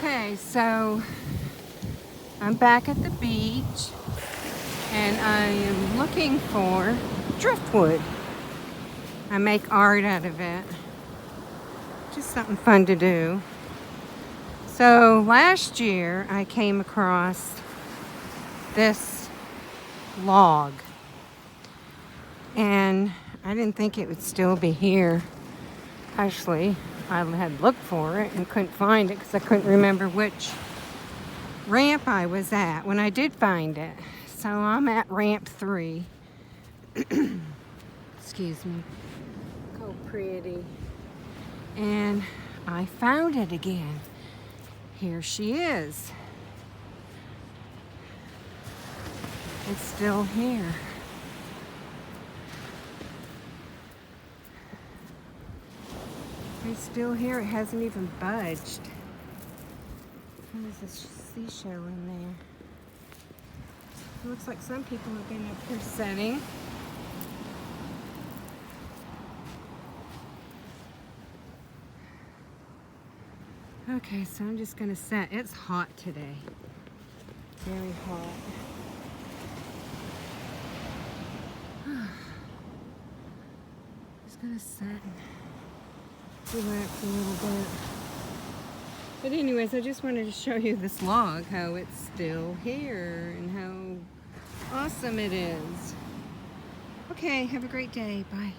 Okay, so I'm back at the beach and I am looking for driftwood. I make art out of it. Just something fun to do. So last year I came across this log and I didn't think it would still be here. Actually, I had looked for it and couldn't find it because I couldn't remember which ramp I was at when I did find it. So I'm at ramp 3. Excuse me. Look how pretty. And I found it again. Here she is. It's still here. It's still here. It hasn't even budged. There's a seashell in there. It looks like some people have been up here setting. Okay, so I'm just gonna set. It's hot today. Very hot. Just gonna set and relax a little bit. But anyways, I just wanted to show you this log, how it's still here and how awesome it is. Okay, have a great day. Bye.